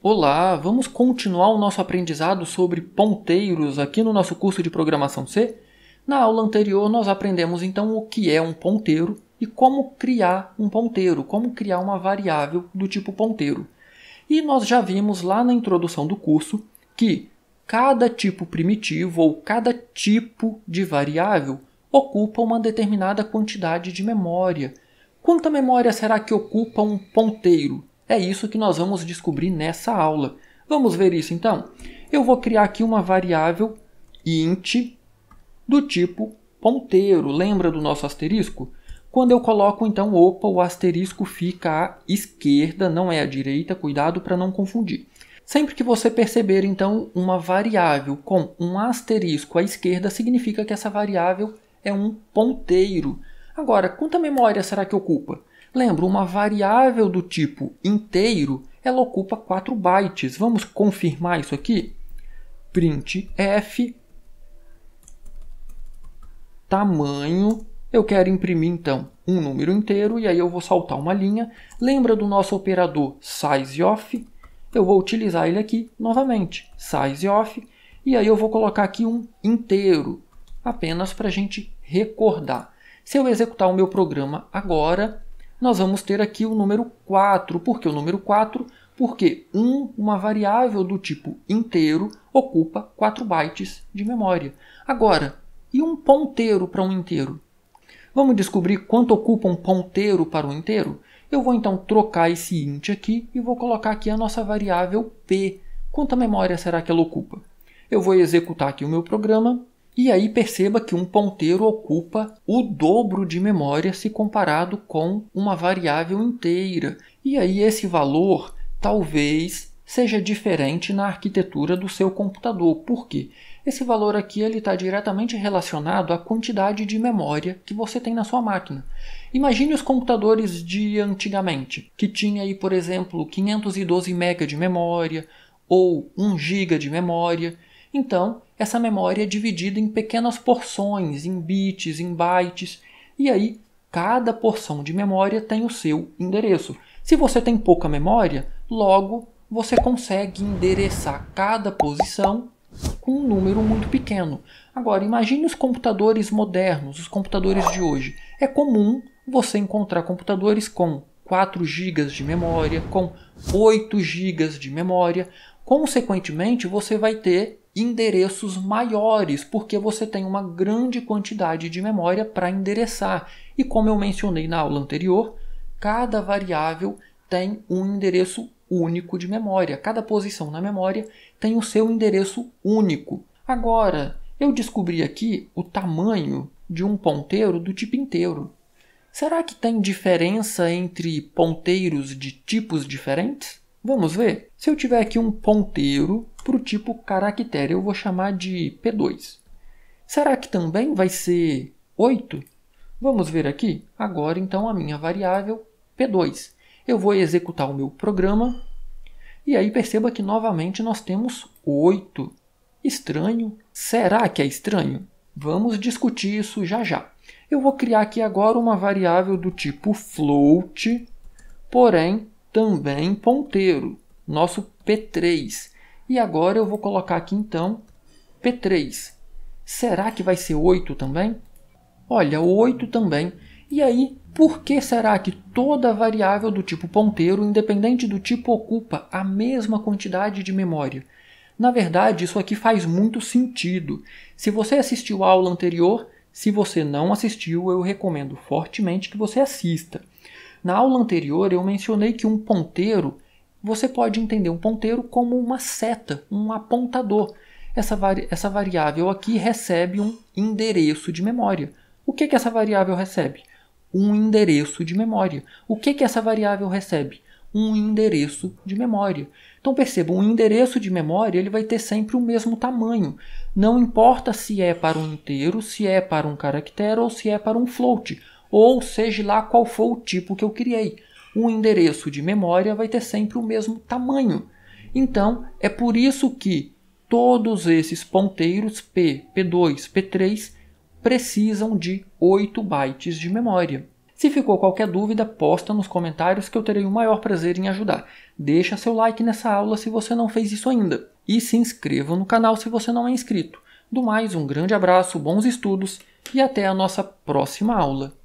Olá, vamos continuar o nosso aprendizado sobre ponteiros aqui no nosso curso de Programação C? Na aula anterior nós aprendemos então o que é um ponteiro e como criar um ponteiro, como criar uma variável do tipo ponteiro. E nós já vimos lá na introdução do curso que cada tipo primitivo ou cada tipo de variável ocupa uma determinada quantidade de memória. Quanta memória será que ocupa um ponteiro? É isso que nós vamos descobrir nessa aula. Vamos ver isso então? Eu vou criar aqui uma variável int do tipo ponteiro. Lembra do nosso asterisco? Quando eu coloco então, o asterisco fica à esquerda, não é à direita. Cuidado para não confundir. Sempre que você perceber então uma variável com um asterisco à esquerda, significa que essa variável é um ponteiro. Agora, quanta memória será que ocupa? Lembra, uma variável do tipo inteiro, ela ocupa 4 bytes. Vamos confirmar isso aqui? Printf tamanho. Eu quero imprimir, então, um número inteiro, e aí eu vou saltar uma linha. Lembra do nosso operador sizeOf? Eu vou utilizar ele aqui novamente, sizeOf, e aí eu vou colocar aqui um inteiro, apenas para a gente recordar. Se eu executar o meu programa agora, nós vamos ter aqui o número 4. Por que o número 4? Porque uma variável do tipo inteiro ocupa 4 bytes de memória. Agora, e um ponteiro para um inteiro? Vamos descobrir quanto ocupa um ponteiro para um inteiro? Eu vou então trocar esse int aqui e vou colocar aqui a nossa variável p. Quanta memória será que ela ocupa? Eu vou executar aqui o meu programa. E aí perceba que um ponteiro ocupa o dobro de memória se comparado com uma variável inteira. E aí esse valor talvez seja diferente na arquitetura do seu computador. Por quê? Esse valor aqui está diretamente relacionado à quantidade de memória que você tem na sua máquina. Imagine os computadores de antigamente, que tinha aí, por exemplo, 512 MB de memória ou 1 GB de memória. Então, essa memória é dividida em pequenas porções, em bits, em bytes, e aí cada porção de memória tem o seu endereço. Se você tem pouca memória, logo você consegue endereçar cada posição com um número muito pequeno. Agora, imagine os computadores modernos, os computadores de hoje. É comum você encontrar computadores com 4 GB de memória, com 8 GB de memória. Consequentemente, você vai ter endereços maiores, porque você tem uma grande quantidade de memória para endereçar. E como eu mencionei na aula anterior, cada variável tem um endereço único de memória. Cada posição na memória tem o seu endereço único. Agora, eu descobri aqui o tamanho de um ponteiro do tipo inteiro. Será que tem diferença entre ponteiros de tipos diferentes? Vamos ver? Se eu tiver aqui um ponteiro para o tipo caractere, eu vou chamar de P2. Será que também vai ser 8? Vamos ver aqui? Agora, então, a minha variável P2. Eu vou executar o meu programa e aí perceba que novamente nós temos 8. Estranho? Será que é estranho? Vamos discutir isso já já. Eu vou criar aqui agora uma variável do tipo float, porém também ponteiro, nosso P3. E agora eu vou colocar aqui então P3. Será que vai ser 8 também? Olha, 8 também. E aí, por que será que toda variável do tipo ponteiro, independente do tipo, ocupa a mesma quantidade de memória? Na verdade, isso aqui faz muito sentido. Se você assistiu a aula anterior, se você não assistiu, eu recomendo fortemente que você assista. Na aula anterior, eu mencionei que um ponteiro, você pode entender um ponteiro como uma seta, um apontador. Essa variável aqui recebe um endereço de memória. O que essa variável recebe? Um endereço de memória. O que essa variável recebe? Um endereço de memória. Então perceba, um endereço de memória ele vai ter sempre o mesmo tamanho. Não importa se é para um inteiro, se é para um caractere ou se é para um float. Ou seja lá qual for o tipo que eu criei. Um endereço de memória vai ter sempre o mesmo tamanho. Então, é por isso que todos esses ponteiros P, P2, P3 precisam de 8 bytes de memória. Se ficou qualquer dúvida, posta nos comentários que eu terei o maior prazer em ajudar. Deixa seu like nessa aula se você não fez isso ainda. E se inscreva no canal se você não é inscrito. Do mais, um grande abraço, bons estudos e até a nossa próxima aula.